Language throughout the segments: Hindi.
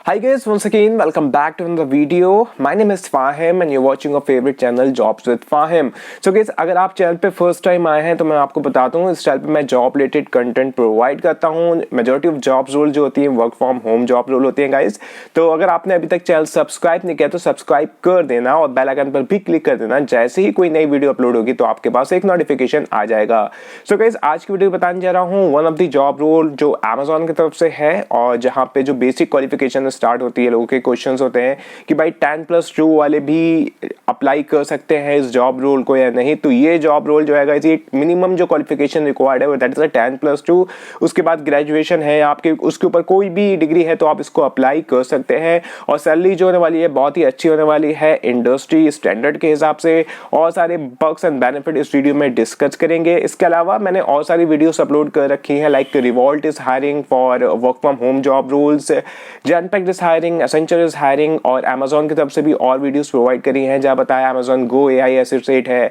Hi guys, once again welcome back to another video. My name is Fahim and you're watching our favorite channel Jobs with Fahim. So guys, अगर आप चैनल पे फर्स्ट टाइम आए हैं तो मैं आपको बताता हूँ इस चैनल पे मैं जॉब रिलेटेड कंटेंट प्रोवाइड करता हूँ। मेजॉरिटी ऑफ जॉब्स रोल जो होती है work from home job role होती है गाइस। तो अगर आपने अभी तक चैनल सब्सक्राइब नहीं किया तो सब्सक्राइब कर देना और बेल आइकन पर भी क्लिक कर देना। जैसे ही कोई नई वीडियो अपलोड होगी तो आपके पास एक नोटिफिकेशन आ जाएगा। सो गाइस, आज की वीडियो बताने जा रहा हूँ one of the job role जो अमेजोन की तरफ से है और जहाँ पे जो बेसिक क्वालिफिकेशन स्टार्ट होती है, लोगों के क्वेश्चंस होते हैं कि भाई 10+2 वाले भी अप्लाई कर सकते हैं इस जॉब रोल को या नहीं। तो ये जॉब रोल जो है ये मिनिमम जो क्वालिफिकेशन रिक्वायर्ड है दैट इज 10+2। उसके बाद ग्रेजुएशन है आपके, उसके ऊपर कोई भी डिग्री है तो आप इसको अप्लाई कर सकते हैं। और सैलरी जो होने वाली है बहुत ही अच्छी होने वाली है इंडस्ट्री स्टैंडर्ड के हिसाब से। और सारे बग्स एंड बेनिफिट इस वीडियो में डिस्कस करेंगे। इसके अलावा मैंने और सारी वीडियोस अपलोड कर रखी हैं like revolt is hiring for work from home job rules, Genpact is hiring, Accenture is hiring और अमेजोन की तरफ से भी और वीडियोस प्रोवाइड करी हैं जहां बताया अमेजोन गो एआई एसोसिएट है,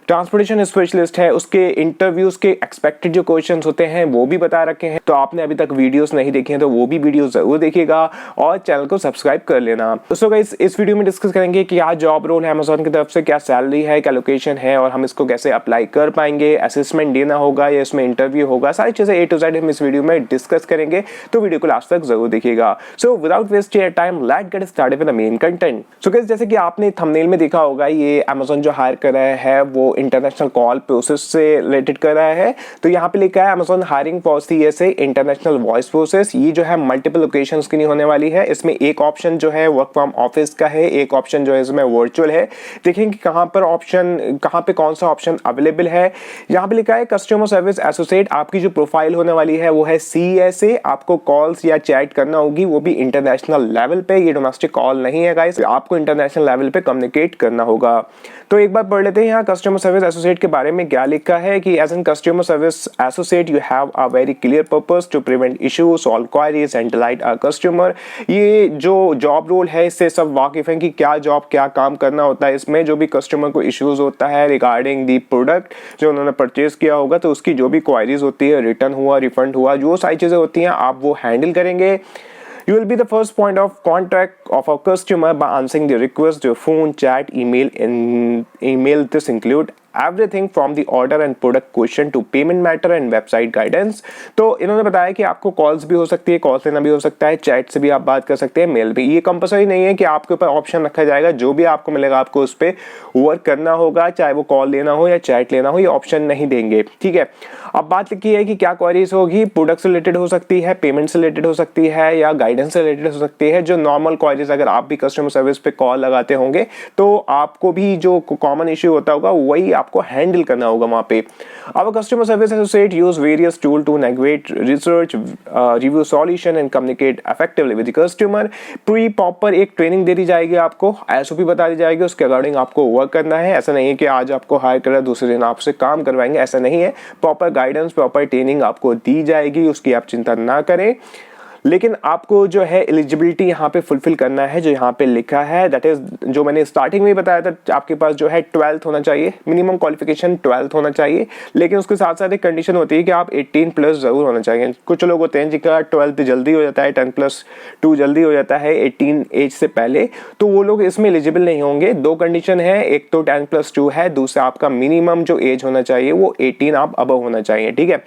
ट्रांसपोर्टेशन स्पेशलिस्ट है, उसके इंटरव्यूज के एक्सपेक्टेड जो क्वेश्चंस होते हैं वो भी बता रखे हैं। तो आपने अभी तक वीडियोस नहीं देखी हैं तो वो भी वीडियो जरूर देखिएगा और चैनल को सब्सक्राइब कर लेना। सो गाइस, इस वीडियो में डिस्कस करेंगे कि क्या जॉब रोल है अमेजोन की तरफ से, क्या सैलरी है, क्या लोकेशन है और हम इसको कैसे अप्लाई कर पाएंगे, असेसमेंट देना होगा या इसमें इंटरव्यू होगा, सारी चीजें A to Z हम इस वीडियो में डिस्कस करेंगे। तो वीडियो को लास्ट तक जरूर देखिएगा। So without waste your time let's get started with the main content. So guys, जैसे कि आपने थंबनेल में देखा होगा ये अमेजोन जो हायर कर रहा है वो इंटरनेशनल कॉल प्रोसेस से रिलेटेड कर रहा है। तो यहाँ पे लिखा है Amazon hiring for CSA international voice process. ये जो है मल्टीपल लोकेशंस की नहीं होने वाली है। इसमें एक ऑप्शन जो है वर्क फ्रॉम ऑफिस का है, एक ऑप्शन जो है इसमें वर्चुअल है। देखेंगे कहाँ पर ऑप्शन, कहाँ पे कौन सा ऑप्शन अवेलेबल है। यहाँ पे लिखा है कस्टमर सर्विस एसोसिएट। आपकी जो प्रोफाइल होने वाली है वो है CSA। आपको कॉल्स या चैट करना होगी वो भी इंटरनेशनल लेवल पे, ये डोमेस्टिक कॉल नहीं है गाइस। आपको इंटरनेशनल लेवल पे कम्युनिकेट करना होगा। तो एक बार पढ़ लेते हैं यहाँ कस्टमर सर्विस एसोसिएट के बारे में क्या लिखा है कि as an customer service associate you have a very clear purpose to prevent issue, solve queries and delight a customer. ये जो जॉब रोल है इससे सब वाकिफ हैं कि क्या जॉब, क्या काम करना होता है इसमें। जो भी कस्टमर को इश्यूज होता है रिगार्डिंग दी प्रोडक्ट जो उन्होंने परचेज किया होगा तो उसकी जो भी क्वारीज होती है, रिटर्न हुआ, रिफंड हुआ, जो सारी चीजें होती हैं आप वो हैंडल करेंगे। You will be the first point of contact of a customer by answering the request, your phone, chat, email. This include everything from the order and product question to payment matter and website guidance। तो इन्होंने बताया कि आपको कॉल्स भी हो सकती है, कॉल लेना भी हो सकता है, चैट से भी आप बात कर सकते हैं, मेल भी। ये कंपलसरी नहीं है कि आपके ऊपर ऑप्शन रखा जाएगा, जो भी आपको मिलेगा आपको उस पर वर्क करना होगा, चाहे वो कॉल लेना हो या चैट लेना हो, ये ऑप्शन नहीं देंगे। ठीक है, अब बात लिखी है कि क्या क्वेरीज होगी। प्रोडक्ट से रिलेटेड हो सकती है, पेमेंट से रिलेटेड हो सकती है या गाइडेंस से रिलेटेड हो सकती है। जो नॉर्मल क्वेरीज अगर आप भी कस्टमर सर्विस पे कॉल लगाते होंगे तो आपको भी जो कॉमन इश्यू होता होगा वही आपको हैंडल करना होगा वहां पे। अब customer service associate use various tool to navigate research, review solution and communicate effectively with the customer. Pre proper एक ट्रेनिंग दे दी जाएगी आपको, SOP बता दी जाएगी, उसके अकॉर्डिंग आपको वर्क करना है। ऐसा नहीं है कि आज आपको हायर करा दूसरे दिन आपसे काम करवाएंगे, ऐसा नहीं है। प्रॉपर गाइडेंस, प्रॉपर ट्रेनिंग आपको दी जाएगी, उसकी आप चिंता ना करें। लेकिन आपको जो है एलिजिबिलिटी यहाँ पे फुलफिल करना है जो यहाँ पे लिखा है, दैट इज जो मैंने स्टार्टिंग में बताया था, आपके पास जो है 12th होना चाहिए, मिनिमम क्वालिफिकेशन 12th होना चाहिए। लेकिन उसके साथ साथ एक कंडीशन होती है कि आप 18+ जरूर होना चाहिए। कुछ लोग होते हैं जिनका 12th जल्दी हो जाता है, 10+2 जल्दी हो जाता है 18 एज से पहले, तो वो लोग इसमें एलिजिबल नहीं होंगे। दो कंडीशन है, एक तो 10+2 है, दूसरा आपका मिनिमम जो एज होना चाहिए वो 18 आप अबव होना चाहिए। ठीक है,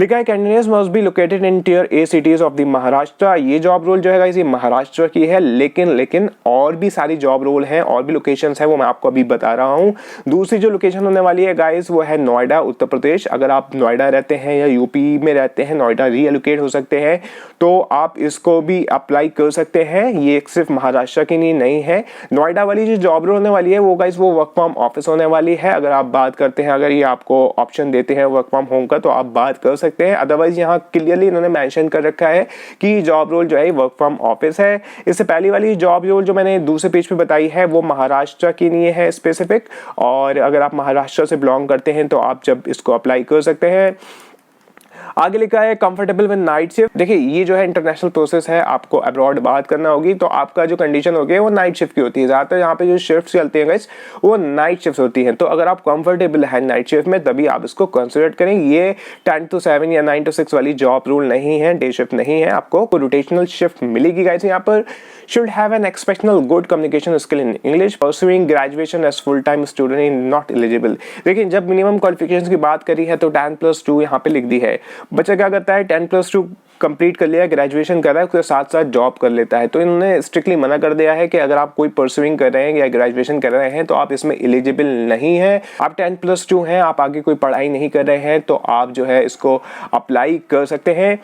लिखा है candidates must be located in tier A cities of the Maharashtra. ये जॉब रोल जो है ये महाराष्ट्र की है, लेकिन और भी सारी जॉब रोल हैं, और भी लोकेशंस है, वो मैं आपको अभी बता रहा हूँ। दूसरी जो लोकेशन होने वाली है गाइस वो है नोएडा, उत्तर प्रदेश। अगर आप नोएडा रहते हैं या यूपी में रहते हैं, नोएडा रीएलोकेट हो सकते हैं, तो आप इसको भी अप्लाई कर सकते हैं। ये सिर्फ महाराष्ट्र की नहीं है। नोएडा वाली जो जॉब रोल होने वाली है वो गाइस वो वर्क फ्रॉम ऑफिस होने वाली है। अगर आप बात करते हैं, अगर ये आपको ऑप्शन देते हैं वर्क फ्रॉम होम का तो आप बात कर सकते हैं। अदरवाइज यहाँ क्लियरली इन्होंने मेंशन कर रखा है कि जॉब रोल जो है वर्क फ्रॉम ऑफिस है। इससे पहली वाली जॉब रोल जो मैंने दूसरे पेज पे बताई है वो महाराष्ट्र की नहीं है स्पेसिफिक, और अगर आप महाराष्ट्र से बिलोंग करते हैं तो आप जब इसको अप्लाई कर सकते हैं। आगे लिखा है कंफर्टेबल विद नाइट शिफ्ट। देखिए ये जो है इंटरनेशनल प्रोसेस है, आपको अब्रॉड बात करना होगी तो आपका जो कंडीशन होगी वो नाइट शिफ्ट की होती है। ज्यादातर यहाँ पे जो शिफ्ट चलती है गाइस वो नाइट शिफ्ट होती है। तो अगर आप कंफर्टेबल है नाइट शिफ्ट में तभी आप इसको कंसिडर करें। ये 10 to 7 या 9 to 6 वाली जॉब रूल नहीं है, डे शिफ्ट नहीं है, आपको रोटेशनल शिफ्ट मिलेगी गाइस। यहाँ पर should have an exceptional good communication skill in English, pursuing graduation as full time student is not eligible। देखिए जब मिनिमम क्वालिफिकेशन की बात करी है तो 10+2 यहाँ पे लिख दी है। बच्चा क्या करता है 10+2 कंप्लीट कर लिया, ग्रेजुएशन कर रहा है, उसके साथ साथ जॉब कर लेता है। तो इन्होंने स्ट्रिक्टली मना कर दिया है कि अगर आप कोई परसुइंग कर रहे हैं या ग्रेजुएशन कर रहे हैं तो आप इसमें एलिजिबल नहीं है। आप 10+2 हैं, आप आगे कोई पढ़ाई नहीं कर रहे हैं तो आप जो है इसको अप्लाई कर सकते हैं।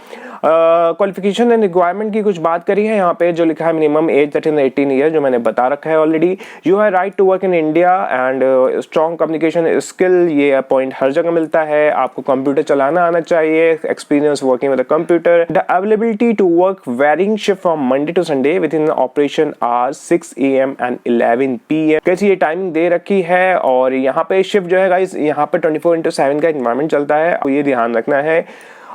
क्वालिफिकेशन एंड रिक्वायरमेंट की कुछ बात करी है यहाँ पे, जो लिखा है मिनिमम एज 18 ईयर, जो मैंने बता रखा है already. You have right to work in India and strong communication skill, ये पॉइंट हर जगह मिलता है। आपको कंप्यूटर चलाना आना चाहिए, experience working with computer. The availability to work varying shift from Monday to Sunday within the operation hours 6 AM and 11 PM। कैसी ये टाइमिंग दे रखी है और यहाँ पे शिफ्ट जो है गाइस यहाँ पे 24/7 का एनवायरनमेंट चलता है, ये ध्यान रखना है।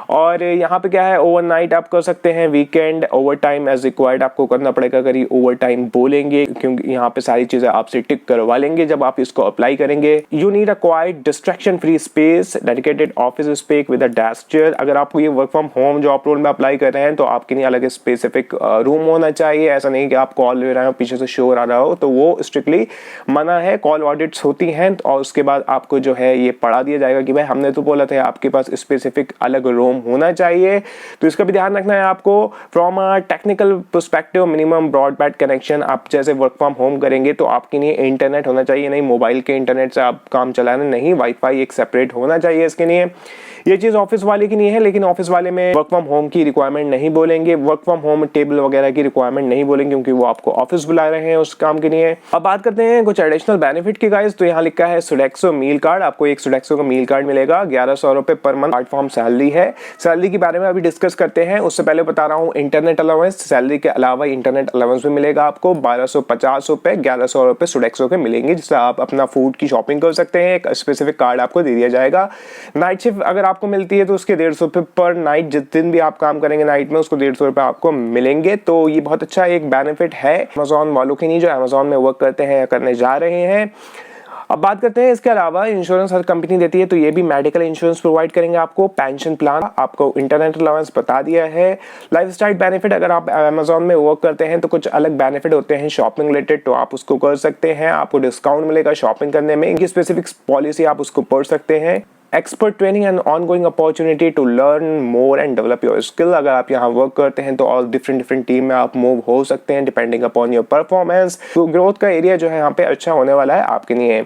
और यहाँ पे क्या है ओवरनाइट आप कर सकते हैं, weekend overtime as required आपको करना पड़ेगा अगर ये ओवर टाइम बोलेंगे, क्योंकि यहाँ पे सारी चीजें आपसे टिक करवा लेंगे जब आप इसको अप्लाई करेंगे। You need a quiet distraction free space, dedicated office space with a desk chair. अगर आपको ये work from home job role में अप्लाई कर रहे हैं तो आपके लिए अलग स्पेसिफिक रूम होना चाहिए। ऐसा नहीं कि आप कॉल ले रहे हो पीछे से शोर आ रहा हो, तो वो स्ट्रिक्टली मना है। कॉल ऑडिट्स होती हैं और उसके बाद आपको जो है ये पढ़ा दिया जाएगा कि भाई हमने तो बोला था आपके पास स्पेसिफिक अलग रूम होना चाहिए, तो इसका भी ध्यान रखना है आपको। From a technical perspective minimum broadband connection, आप जैसे वर्क फ्रॉम होम करेंगे तो आपके लिए इंटरनेट होना चाहिए, नहीं मोबाइल के इंटरनेट से आप काम चलाना नहीं, वाईफाई एक सेपरेट होना चाहिए इसके लिए। ये चीज ऑफिस वाले की नहीं है, लेकिन ऑफिस वाले में वर्क फ्रॉम होम की रिक्वायरमेंट नहीं बोलेंगे, वर्क फ्रॉम होम टेबल वगैरह की रिक्वायरमेंट नहीं बोलेंगे क्योंकि वो आपको ऑफिस बुला रहे हैं उस काम के लिए। अब बात करते हैं कुछ एडिशनल बेनिफिट की गाइस, तो यहाँ लिखा है सोडेक्सो मील कार्ड। आपको एक सोडेक्सो का मील कार्ड मिलेगा, 1100 रुपए पर मंथ प्लेटफॉर्म सैलरी है। सैलरी के बारे में अभी डिस्कस करते हैं, उससे पहले बता रहा हूँ इंटरनेट अलाउंस, सैलरी के अलावा इंटरनेट अलाउंस भी मिलेगा आपको 1250 रुपए, 1100 रुपए सोडेक्सो के मिलेंगे, जिससे आप अपना फूड की शॉपिंग कर सकते हैं। एक स्पेसिफिक कार्ड आपको दे दिया जाएगा। नाइट शिफ्ट अगर आपको मिलती है तो उसके 150 रुपए पर नाइट, जिस दिन भी आप काम करेंगे नाइट में उसको 150 रुपए आपको मिलेंगे। तो ये बहुत अच्छा एक बेनिफिट है अमेज़न वालों के लिए जो अमेज़न में वर्क करते हैं या करने जा रहे हैं। अब बात करते हैं इसके अलावा इंश्योरेंस हर कंपनी देती है, तो ये भी मेडिकल इंश्योरेंस प्रोवाइड करेंगे आपको, पेंशन प्लान, आपको इंटरनेट अलाउंस बता दिया है। लाइफस्टाइल बेनिफिट, अगर आप अमेज़न में वर्क करते हैं तो कुछ अलग बेनिफिट होते हैं शॉपिंग रिलेटेड, तो आप उसको कर सकते हैं, आपको डिस्काउंट मिलेगा शॉपिंग करने में। इनकी स्पेसिफिक पॉलिसी आप उसको पढ़ सकते हैं। Expert training and ongoing opportunity to learn more and develop your skill, अगर आप यहाँ वर्क करते हैं तो और डिफरेंट टीम में आप मूव हो सकते हैं डिपेंडिंग अपॉन योर परफॉर्मेंस। तो ग्रोथ का एरिया जो है यहाँ पे अच्छा होने वाला है आपके लिए।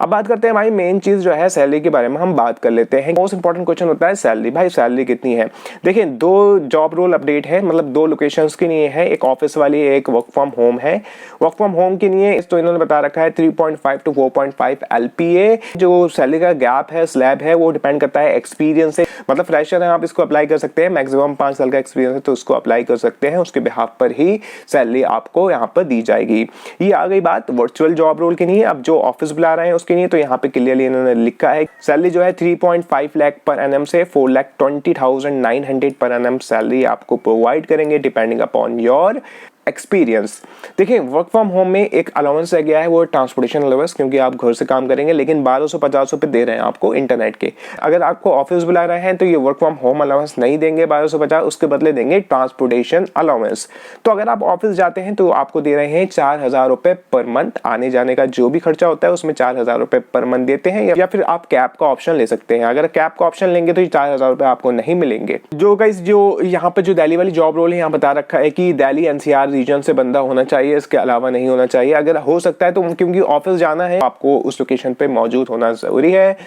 अब बात करते हैं भाई मेन चीज जो है सैलरी के बारे में हम बात कर लेते हैं। मोस्ट इंपॉर्टेंट क्वेश्चन होता है सैलरी, भाई सैलरी कितनी है। देखिए 2 जॉब रोल अपडेट है, मतलब 2 लोकेशंस के लिए है, एक ऑफिस वाली एक वर्क फ्रॉम होम है। वर्क फ्रॉम होम के लिए तो इन्होंने बता रखा है 3.5 to 4.5 LPA। जो सैलरी का गैप है, स्लैब है, वो डिपेंड करता है एक्सपीरियंस से, मतलब फ्रेशर है आप इसको अप्लाई कर सकते हैं, मैक्सिमम 5 साल का एक्सपीरियंस है तो उसको अप्लाई कर सकते हैं, उसके बिहाफ पर ही सैलरी आपको यहाँ पर दी जाएगी। ये आ गई बात वर्चुअल जॉब रोल के लिए। अब जो ऑफिस बुला रहे हैं उसके लिए तो यहाँ पे क्लियरली इन्होंने लिखा है सैलरी जो है 3.5 लाख पर एनएम से 4,20,900 पर एनएम सैलरी आपको प्रोवाइड करेंगे डिपेंडिंग अपॉन योर एक्सपीरियंस। देखिए वर्क फ्रॉम होम में एक अलाउंस रह गया है, वो ट्रांसपोर्टेशन अलाउंस, क्योंकि आप घर से काम करेंगे, लेकिन 1250 रुपए दे रहे हैं आपको इंटरनेट के। अगर आपको ऑफिस बुला रहे हैं तो ये वर्क फ्रॉम होम अलाउंस नहीं देंगे 1250, उसके बदले देंगे ट्रांसपोर्टेशन अलाउंस। तो अगर आप ऑफिस जाते हैं तो आपको दे रहे हैं 4000 रुपए पर मंथ, आने जाने का जो भी खर्चा होता है उसमें 4000 रुपए पर मंथ देते हैं, या फिर आप कैब का ऑप्शन ले सकते हैं। अगर कैब का ऑप्शन लेंगे तो 4000 रुपए आपको नहीं मिलेंगे। जो गाइस जो यहाँ पे जो दिल्ली वाली जॉब रोल है, यहाँ बता रखा है कि दिल्ली एनसीआर रीजन से बंदा होना चाहिए, इसके अलावा नहीं होना चाहिए। अगर हो सकता है तो क्योंकि ऑफिस जाना है आपको उस लोकेशन पे मौजूद होना जरूरी है।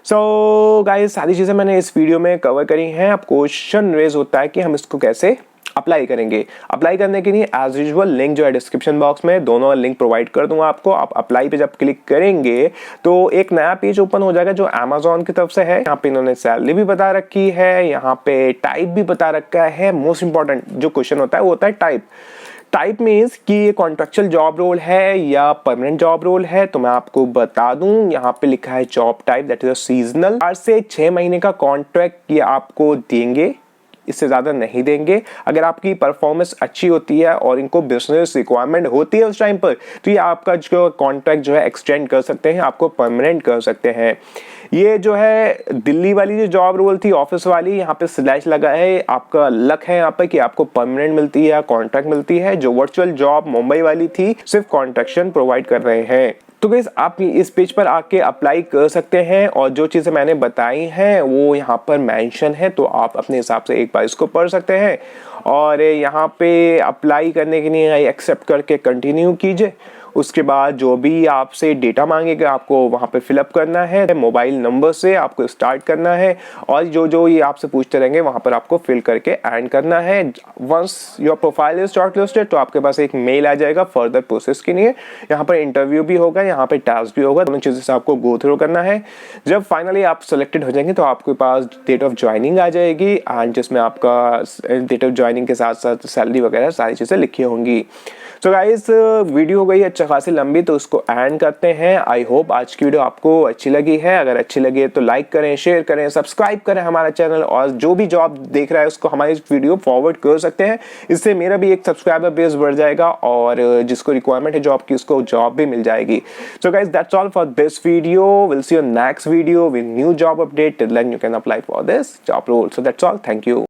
सो गाइस सारी चीजें मैंने इस वीडियो में कवर करी हैं। अब क्वेश्चन रेज होता है कि हम इसको कैसे अप्लाई करेंगे। अप्लाई करने के लिए एज यूजुअल लिंक जो है डिस्क्रिप्शन बॉक्स में दोनों लिंक प्रोवाइड कर दूंगा आपको। आप अप्लाई पे जब क्लिक करेंगे तो एक नया पेज ओपन हो जाएगा जो अमेज़न की तरफ से है। यहाँ पे इन्होंने सैलरी भी बता रखी है, यहाँ पे टाइप भी बता रखा है। मोस्ट इंपॉर्टेंट जो क्वेश्चन होता है वो होता है टाइप। टाइप मीन्स कि ये कॉन्ट्रेक्चुअल जॉब रोल है या परमानेंट जॉब रोल है, तो मैं आपको बता दूं यहाँ पे लिखा है job type that is seasonal. 4 से 6 महीने का कॉन्ट्रैक्ट ये आपको देंगे, इससे ज़्यादा नहीं देंगे। अगर आपकी परफॉर्मेंस अच्छी होती है और इनको बिजनेस रिक्वायरमेंट होती है उस टाइम पर, तो ये आपका जो कॉन्ट्रैक्ट जो है एक्सटेंड कर सकते हैं, आपको परमानेंट कर सकते हैं। ये जो है दिल्ली वाली जो जॉब रोल थी ऑफिस वाली, यहाँ पे स्लैश लगा है, आपका लक है यहाँ पे कि आपको परमानेंट मिलती है, कॉन्ट्रैक्ट मिलती है। जो वर्चुअल जॉब मुंबई वाली थी सिर्फ कॉन्ट्रैक्शन प्रोवाइड कर रहे हैं। तो गाइस आप इस पेज पर आके अप्लाई कर सकते हैं और जो चीज़ें मैंने बताई हैं वो यहाँ पर मेंशन है, तो आप अपने हिसाब से एक बार इसको पढ़ सकते हैं। और यहाँ पे अप्लाई करने के लिए एक्सेप्ट करके कंटिन्यू कीजिए। उसके बाद जो भी आपसे डेटा मांगेगा आपको वहाँ पे फिलअप करना है, मोबाइल नंबर से आपको स्टार्ट करना है और जो जो ये आपसे पूछते रहेंगे वहाँ पर आपको फिल करके एंड करना है। Once your profile is shortlisted तो आपके पास एक मेल आ जाएगा फर्दर प्रोसेस के लिए। यहाँ पर इंटरव्यू भी होगा, यहाँ पे टास्क भी होगा, दोनों चीज़ें से आपको गो थ्रू करना है। जब फाइनली आप सेलेक्टेड हो जाएंगे तो आपके पास डेट ऑफ ज्वाइनिंग आ जाएगी एंड जिसमें आपका डेट ऑफ ज्वाइनिंग के साथ साथ सैलरी वगैरह सारी चीज़ें लिखी होंगी। सो गाइस वीडियो हो गई अच्छा खासी लंबी, तो उसको एंड करते हैं। आई होप आज की वीडियो आपको अच्छी लगी है। अगर अच्छी लगी है तो लाइक करें, शेयर करें, सब्सक्राइब करें हमारा चैनल, और जो भी जॉब देख रहा है उसको हमारी वीडियो फॉरवर्ड कर सकते हैं। इससे मेरा भी एक सब्सक्राइबर बेस बढ़ जाएगा और जिसको रिक्वायरमेंट है जॉब की उसको जॉब भी मिल जाएगी। So guys that's all for this video. Will see you next video with new job update. Till then you can apply for this job role. So that's all, thank you.